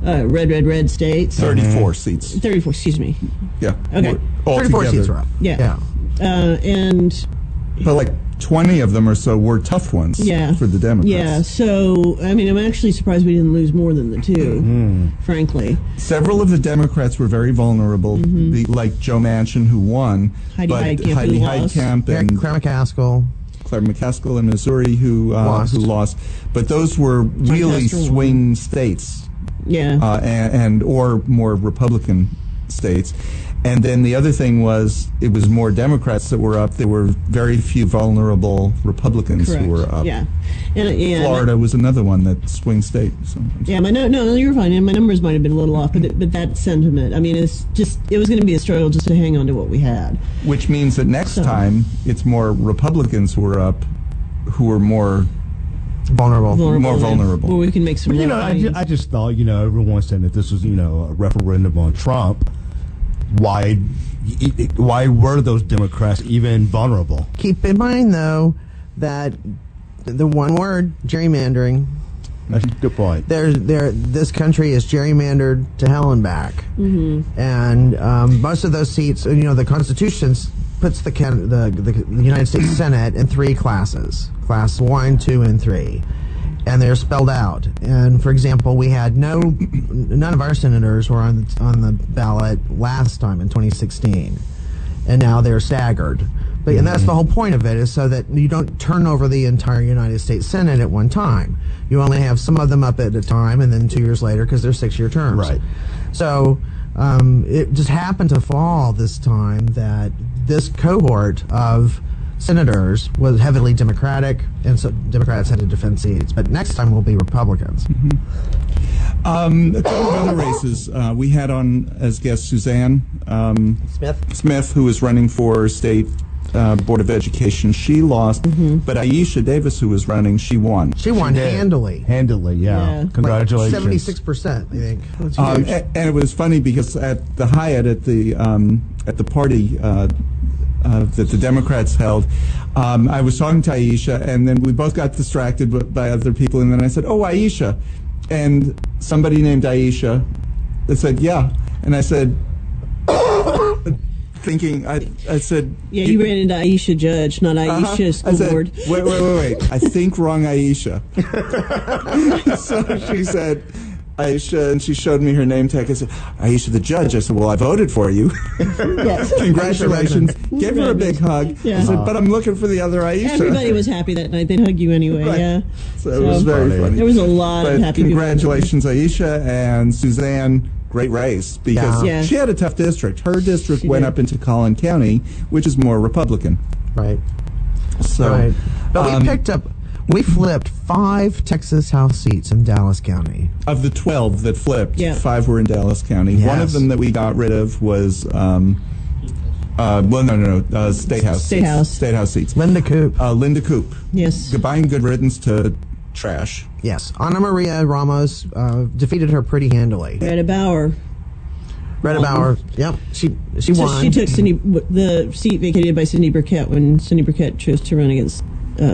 red states. 34 seats. 34, excuse me. Yeah. Okay. 34 seats were up. Yeah. But like 20 of them or so were tough ones for the Democrats. Yeah, so, I mean, I'm actually surprised we didn't lose more than the 2, frankly. Several of the Democrats were very vulnerable, like Joe Manchin, who won. Heidi Heitkamp and Claire McCaskill in Missouri, who lost. But those were really swing states. Yeah. Or more Republican states. And then the other thing was, it was more Democrats that were up. There were very few vulnerable Republicans who were up. Yeah. Florida was another one, that swing state. So no, you're fine. And my numbers might have been a little off, but that sentiment, I mean, it was going to be a struggle just to hang on to what we had. Which means that next time, it's more Republicans who are up, who are more vulnerable. More vulnerable. Where we can make some. I just thought, everyone said that this was, a referendum on Trump. Why were those Democrats even vulnerable? Keep in mind, though, that the one word, gerrymandering. That's a good point. This country is gerrymandered to hell and back. Mm-hmm. And most of those seats, the Constitution puts the United States Senate in 3 classes, class 1, 2, and 3. And they're spelled out. And for example, we had none of our senators were on the ballot last time in 2016, and now they're staggered. And that's the whole point of it, is so that you don't turn over the entire United States Senate at one time. You only have some of them up at a time, and then 2 years later, because they're 6-year terms. Right. So it just happened to fall this time that this cohort of senators was heavily Democratic, and so Democrats had to defend seats. But next time will be Republicans. A couple of other races. We had on as guest Suzanne Smith, who was running for state Board of Education. She lost, but Aisha Davis, who was running, she won. She won handily. Handily, yeah. Congratulations. 76%, I think. That's huge. And it was funny because at the Hyatt, at the party that the Democrats held, I was talking to Aisha, and then we both got distracted by other people, and then I said, "Oh, Aisha," and somebody named Aisha that said, "Yeah," and I said, thinking, I said, "Yeah, you ran into Aisha Judge, not Aisha School Board." Wait! I think wrong, Aisha. So she said, Aisha, and she showed me her name tag. I said, Aisha the Judge. I said, well, I voted for you. Yes. Congratulations. Gave her a big hug. Yeah. I said, but I'm looking for the other Aisha. Everybody was happy that night. They'd hug you anyway, yeah. So it was very funny. There was a lot of happy congratulations, Aisha and Suzanne. Great race, because she had a tough district. Her district went up into Collin County, which is more Republican. Right. So, but we flipped 5 Texas House seats in Dallas County. Of the 12 that flipped, 5 were in Dallas County. Yes. One of them that we got rid of was State House. State House seats. Linda Coop. Linda Coop. Yes. Goodbye and good riddance to trash. Yes. Ana Maria Ramos defeated her pretty handily. Retta Bauer. Retta Bauer. Yep. She won. She took the seat vacated by Cindy Burkett when Cindy Burkett chose to run against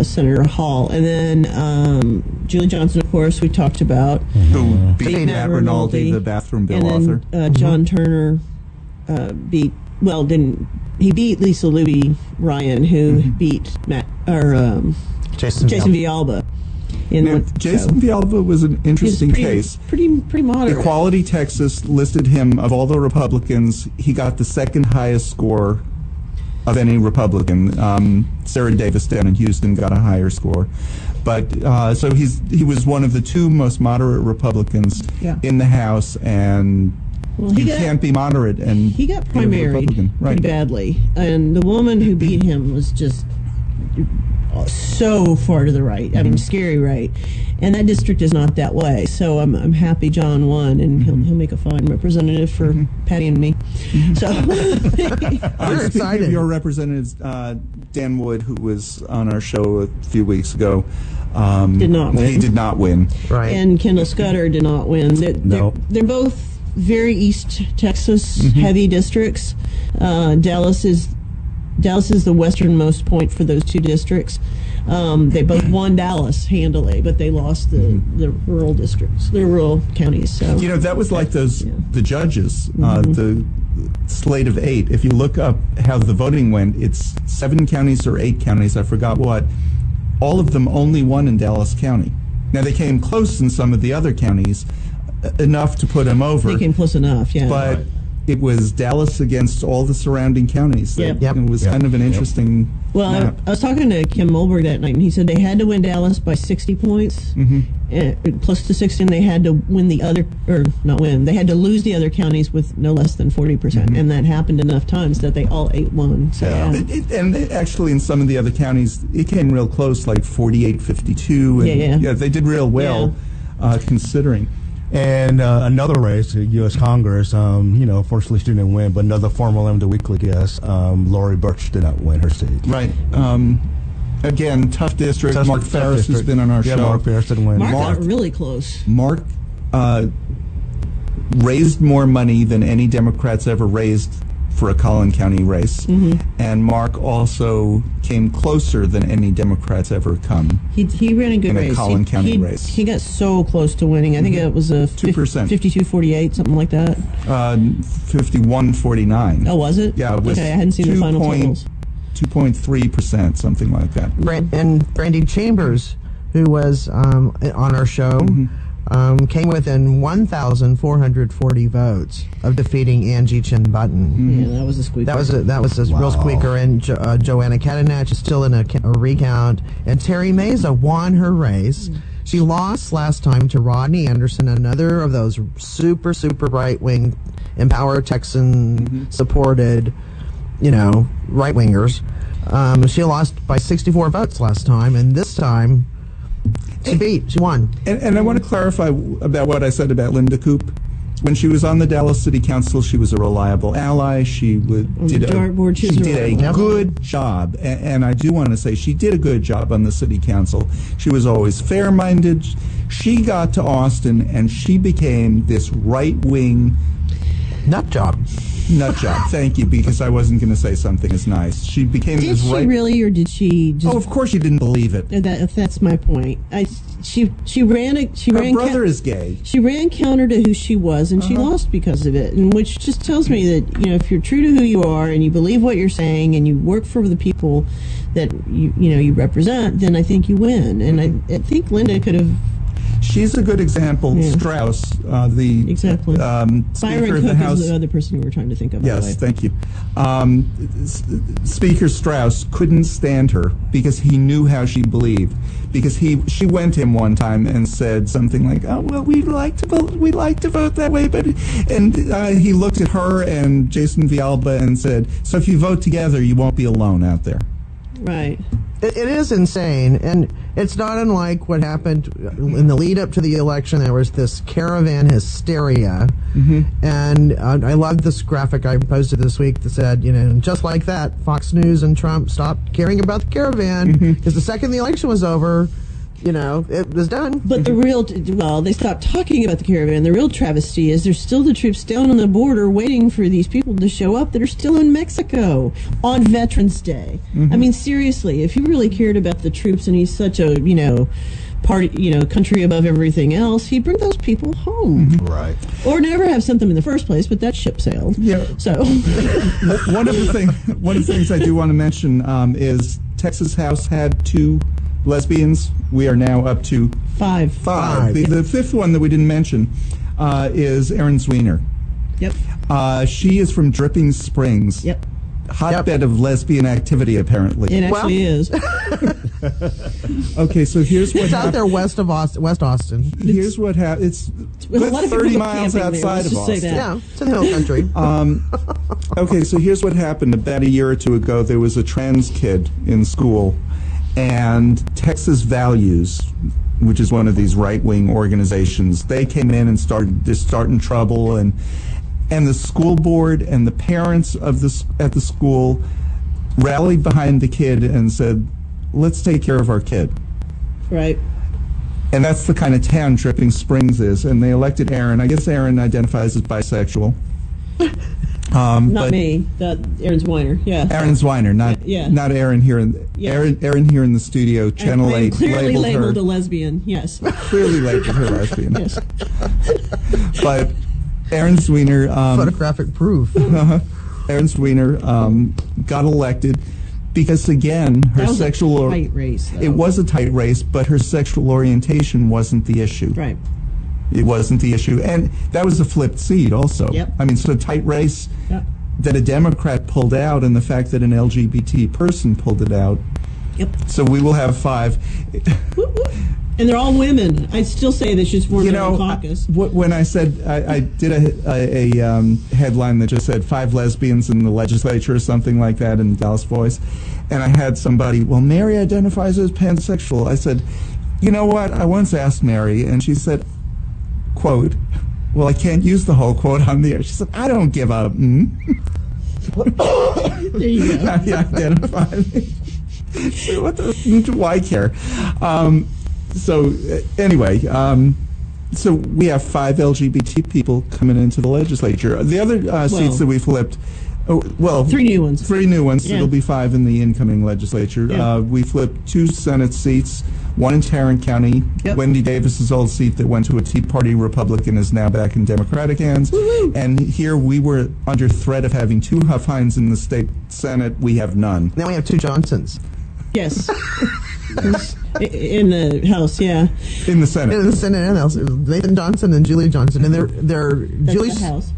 Senator Hall. And then Julie Johnson, of course, we talked about. Who beat Matt Rinaldi, the bathroom bill author. John Turner beat Lisa Louie Ryan, who beat Jason Villalba. Jason Villalba was an interesting case. Pretty moderate. Equality Texas listed him, of all the Republicans, he got the second highest score of any Republican. Sarah Davis down in Houston got a higher score. But so he was one of the two most moderate Republicans in the House, and you can't be moderate. And he got primaried pretty badly, and the woman who beat him was just so far to the right. I mean, scary right. And that district is not that way. So I'm happy John won, and he'll make a fine representative for Patti and me. So we're excited. Of your representatives, Dan Wood, who was on our show a few weeks ago, did not win. He did not win. Right. And Kendall Scudder did not win. They're both very East Texas heavy districts. Dallas is the westernmost point for those two districts. They both won Dallas handily, but they lost the rural districts, the rural counties. So that was like the judges, the slate of 8. If you look up how the voting went, it's 7 counties or 8 counties, I forgot what. All of them only won in Dallas County. Now they came close in some of the other counties, enough to put them over. They came close enough, yeah. But it was Dallas against all the surrounding counties. Yep. It was kind of an interesting map. I was talking to Kim Mulberg that night, and he said they had to win Dallas by 60 points, plus to 60, and they had to win they had to lose the other counties with no less than 40%, and that happened enough times that they all 8-1. So, and actually in some of the other counties, it came real close, like 48-52. Yeah, they did real well, considering. And another race, U.S. Congress, unfortunately she didn't win, but another former Lambda Weekly guest, Lori Birch, did not win her seat. Right. Again, tough district. Mark Ferris has been on our show. Mark Ferris didn't win. Mark got really close. Mark raised more money than any Democrats ever raised for a Collin County race, and Mark also came closer than any Democrats ever come. He ran a good race. In a Collin County race. He got so close to winning. I think it was a 2%, 52-48, something like that. 51-49. Oh, was it? Yeah, it was. Okay, I hadn't seen the final totals. 2.3%, something like that. And Brandy Chambers, who was on our show, came within 1,440 votes of defeating Angie Chin Button. Yeah, that was a squeaker. That was a real squeaker. And Joanna Catanach is still in a recount. And Terry Meza won her race. She lost last time to Rodney Anderson, another of those super right-wing, Empower Texan supported, right-wingers. She lost by 64 votes last time, and this time she won. And I want to clarify about what I said about Linda Coop. When she was on the Dallas City Council, she was a reliable ally. She did a good job. And I do want to say she did a good job on the City Council. She was always fair-minded. She got to Austin, and she became this right-wing nut job. Thank you, because I wasn't going to say something as nice. She became Did this she right. Really, or did she? Just, of course, she didn't believe it. That's my point. She ran. Her brother is gay. She ran counter to who she was, and she lost because of it. And which just tells me that if you're true to who you are and you believe what you're saying and you work for the people that you represent, then I think you win. And I think Linda could have. She's a good example. Yeah. Strauss, the exactly. Speaker of the House. Is the other person we were trying to think of. Yes, thank you. Speaker Strauss couldn't stand her because he knew how she believed. Because she went to him one time and said something like, "Oh well, we'd like to vote that way," but he looked at her and Jason Villalba and said, "So if you vote together, you won't be alone out there." Right. It is insane, and it's not unlike what happened in the lead up to the election. There was this caravan hysteria, and I loved this graphic I posted this week that said, just like that, Fox News and Trump stopped caring about the caravan because the second the election was over, it was done. But they stopped talking about the caravan. The real travesty is there's still the troops down on the border waiting for these people to show up that are still in Mexico on Veterans Day. I mean, seriously, if he really cared about the troops and he's such a, country above everything else, he'd bring those people home. Right. Or never have sent them in the first place, but that ship sailed. Yeah. So one of the things I do want to mention is Texas House had 2 lesbians. We are now up to 5. The fifth one that we didn't mention is Erin Zwiener. Yep. She is from Dripping Springs. Yep. Hotbed of lesbian activity, apparently. It actually is. Okay, so here's what It's out there west Austin. Here's what happened. It's a lot good of people 30 go miles camping there, outside let's of just say Austin. that. Yeah, it's in the hill country. Okay, so here's what happened. About a year or two ago, there was a trans kid in school, and Texas Values, which is one of these right-wing organizations, they came in and starting trouble, and the school board and the parents at the school rallied behind the kid and said, let's take care of our kid. Right. And that's the kind of town Dripping Springs is. And they elected Erin. I guess Erin identifies as bisexual. Not me. Erin Zwiener. Yeah. Erin Zwiener, not Erin here. Erin here in the studio. Channel 8 clearly labeled her, a lesbian. Yes. Clearly labeled her lesbian. Yes. But Erin Zwiener, photographic proof. Erin Zwiener got elected because, again, her sexual tight race. Though. It was a tight race, but her sexual orientation wasn't the issue. Right. It wasn't the issue, and that was a flipped seat also. Yep. I mean, so tight race Yep. that a Democrat pulled out, and the fact that an LGBT person pulled it out. Yep. So we will have 5. And they're all women. I still say they should form their own caucus. When I said I did a headline that just said 5 lesbians in the legislature or something like that in the Dallas Voice, and I had somebody, well, Mary identifies as pansexual. I said, you know what? I once asked Mary, and she said, quote, well, I can't use the whole quote on the air. She said, I don't give up. There you go. How do you identify me? So why care? Anyway, so we have 5 LGBT people coming into the legislature. The other seats that we flipped, 3 new ones. 3 new ones. Yeah. It'll be 5 in the incoming legislature. Yeah. We flipped 2 Senate seats, one in Tarrant County. Yep. Wendy Davis's old seat that went to a Tea Party Republican is now back in Democratic hands. Woo-hoo. And here we were under threat of having 2 Huffines in the state Senate. We have none. Now we have 2 Johnsons. Yes. In the House, yeah. In the Senate. In the Senate and House. Nathan Johnson and Julie Johnson. And they're That's Julie's the House.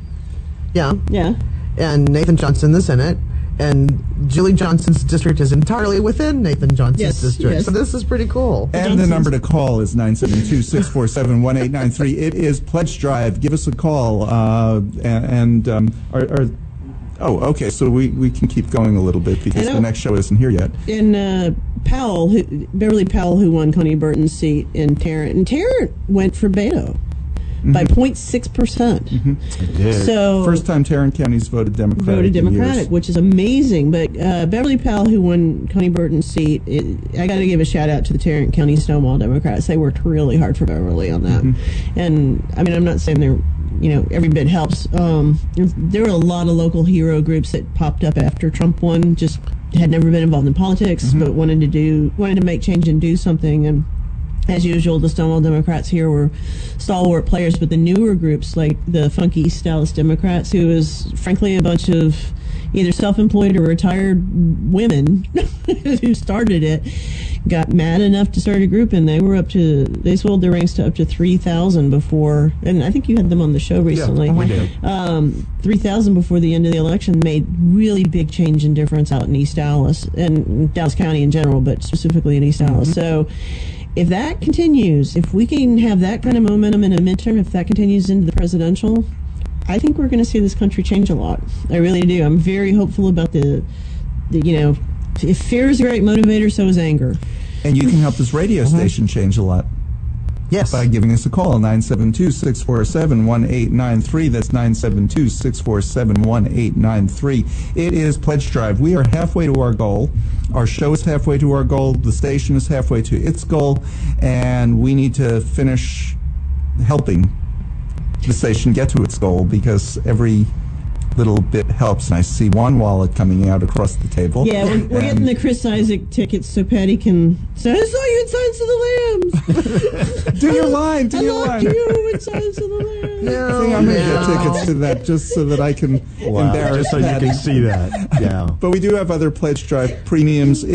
Yeah. Yeah. And Nathan Johnson in the Senate. And Julie Johnson's district is entirely within Nathan Johnson's district. Yes. So this is pretty cool. And the number to call is 972-647-1893. It is Pledge Drive. Give us a call. Okay, so we can keep going a little bit because the next show isn't here yet. And Beverly Powell, who won Connie Burton's seat in Tarrant, and Tarrant went for Beto by 0.6%. It did. So first time Tarrant County's voted Democratic. In years. Which is amazing. But Beverly Powell, who won Connie Burton's seat, I got to give a shout out to the Tarrant County Stonewall Democrats. They worked really hard for Beverly on that. And I mean, I'm not saying they're every bit helps. There were a lot of local hero groups that popped up after Trump won. Just had never been involved in politics, but wanted to make change and do something. And as usual, the Stonewall Democrats here were stalwart players, but the newer groups like the Funky East Dallas Democrats, who is frankly a bunch of either self-employed or retired women who started it, got mad enough to start a group, and they swelled their ranks to up to 3,000 before, and I think you had them on the show recently. Yeah, we did. 3,000 before the end of the election made really big change and difference out in East Dallas, and Dallas County in general, but specifically in East Dallas. So if that continues, if we can have that kind of momentum in a midterm, if that continues into the presidential, I think we're going to see this country change a lot. I really do. I'm very hopeful about the if fear is a great motivator, so is anger. And you can help this radio station change a lot. Yes. By giving us a call, 972-647-1893. That's 972-647-1893. It is Pledge Drive. We are halfway to our goal. Our show is halfway to our goal. The station is halfway to its goal. And we need to finish helping the station get to its goal, because every little bit helps. And I see one wallet coming out across the table. Yeah, we're getting the Chris Isaac tickets so Patti can say, I saw you in Silence of the Lambs. Do your line. Do your line. I loved you in Silence of the Lambs. I think I'm going to get tickets to that just so that I can embarrass just so Patti. you can see that. Yeah. But we do have other Pledge Drive premiums.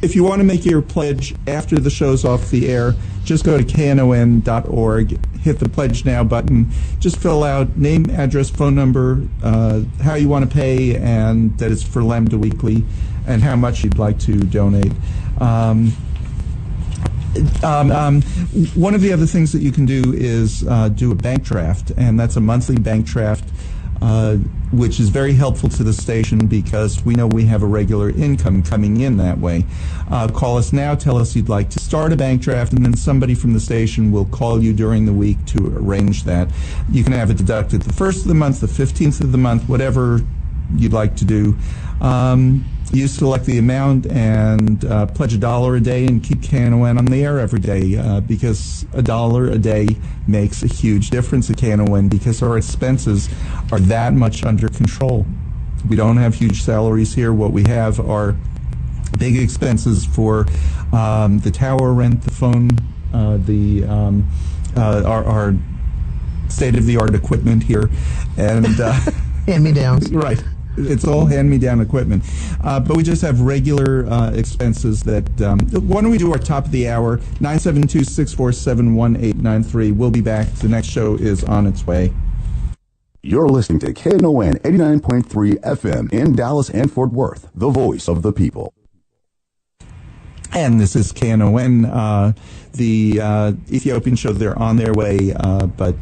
If you want to make your pledge after the show's off the air, just go to knon.org, hit the Pledge Now button, just fill out name, address, phone number, how you want to pay, and that it's for Lambda Weekly, and how much you'd like to donate. One of the other things that you can do is do a bank draft, and that's a monthly bank draft, which is very helpful to the station because we know we have a regular income coming in that way. Call us now, tell us you'd like to start a bank draft, and then somebody from the station will call you during the week to arrange that. You can have it deducted the 1st of the month, the 15th of the month, whatever you'd like to do. You select the amount and pledge $1 a day and keep KNON on the air every day, because $1 a day makes a huge difference at KNON because our expenses are that much under control. We don't have huge salaries here. What we have are big expenses for the tower rent, the phone, our state-of-the-art equipment here, and hand-me-downs. Right. It's all hand-me-down equipment. But we just have regular expenses that... why don't we do our top of the hour, 972-647-1893. We'll be back. The next show is on its way. You're listening to Knon 89.3 FM in Dallas and Fort Worth, the voice of the people. And this is KNON, the Ethiopian show. They're on their way, but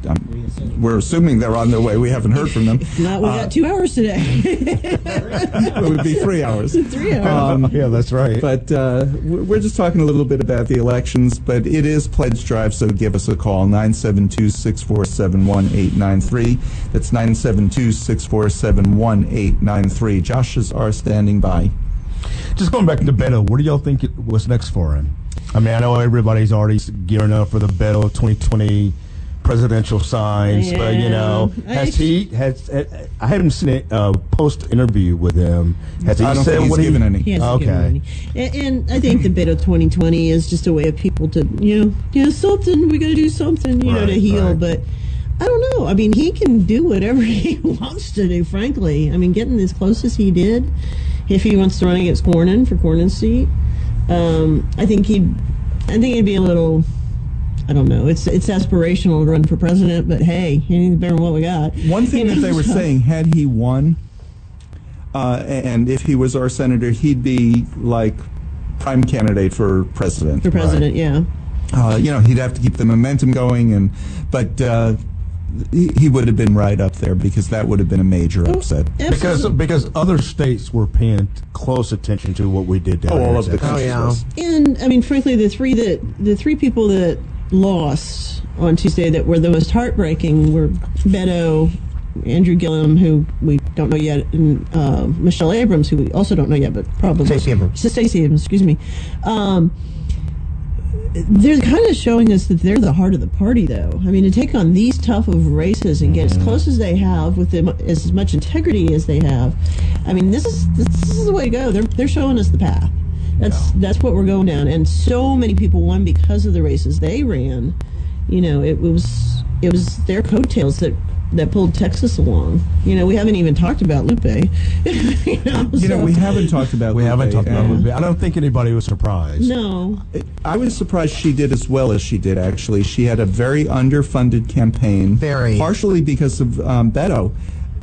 we're assuming they're on their way. We haven't heard from them. No, we got 2 hours today. It would be 3 hours. 3 hours. Yeah, that's right. But we're just talking a little bit about the elections, but it is Pledge Drive, so give us a call, 972-647-1893. That's 972-647-1893. Josh's are standing by. Just going back to Beto, what do y'all think was next for him? I mean, I know everybody's already gearing up for the Beto 2020 presidential signs, but you know, I haven't seen a post interview with him. Has he I don't said think what he's given any. He hasn't given any. And I think the Beto 2020 is just a way of people to, something, we got to do something, to heal, but I don't know. I mean, he can do whatever he wants to do, frankly. I mean, getting as close as he did, if he wants to run against Cornyn for Cornyn's seat, I think he'd be a little, I don't know. It's aspirational to run for president, but hey, anything's better than what we got. One thing that they were saying, had he won, and if he was our senator, he'd be like prime candidate for president. For president, yeah. He'd have to keep the momentum going, but he would have been right up there because that would have been a major upset. Because other states were paying close attention to what we did down all of the country. And I mean, frankly, the three people that lost on Tuesday that were the most heartbreaking were Beto, Andrew Gillum, who we don't know yet, and Michelle Abrams, who we also don't know yet, but probably Stacey Abrams, excuse me. They're kind of showing us that they're the heart of the party, though. I mean, to take on these tough of races and get as close as they have with them, as much integrity as they have, I mean, this is the way to go. They're showing us the path. That's what we're going down. And so many people won because of the races they ran. It was their coattails that pulled Texas along. We haven't even talked about Lupe. We haven't talked about Lupe. I don't think anybody was surprised. No. I was surprised she did as well as she did, actually. She had a very underfunded campaign. Partially because of Beto.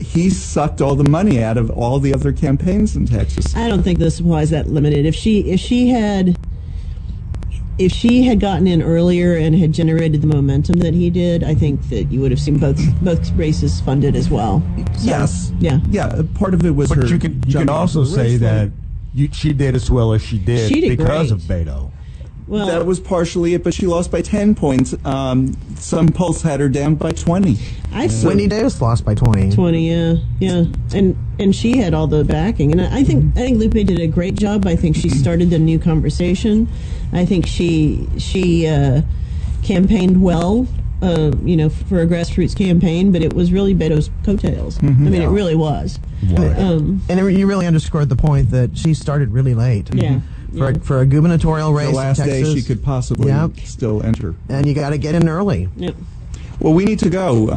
He sucked all the money out of all the other campaigns in Texas. I don't think the supply is that limited. If she had gotten in earlier and had generated the momentum that he did, I think that you would have seen both races funded as well. So, yes. Yeah. Yeah. Part of it was but you can also say that she did as well as she did, She did because great. of Beto. Well, That was partially it, but she lost by 10 points. Some polls had her down by 20. I saw Wendy Davis lost by 20. 20, yeah, and she had all the backing, and I think Lupe did a great job. I think she started the new conversation. I think she campaigned well, for a grassroots campaign, but it was really Beto's coattails. I mean, it really was. And you really underscored the point that she started really late. Yeah. For a gubernatorial race The last in Texas, day she could possibly Yep. still enter. and you got to get in early. Yep. Well, we need to go.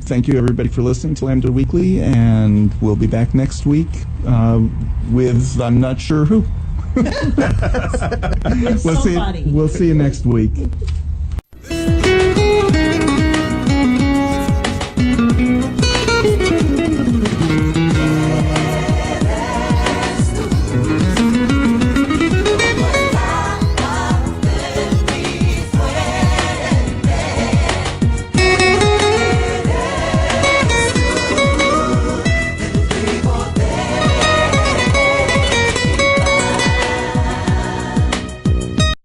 Thank you, everybody, for listening to Lambda Weekly, and we'll be back next week with I'm not sure who. With somebody. We'll see you next week.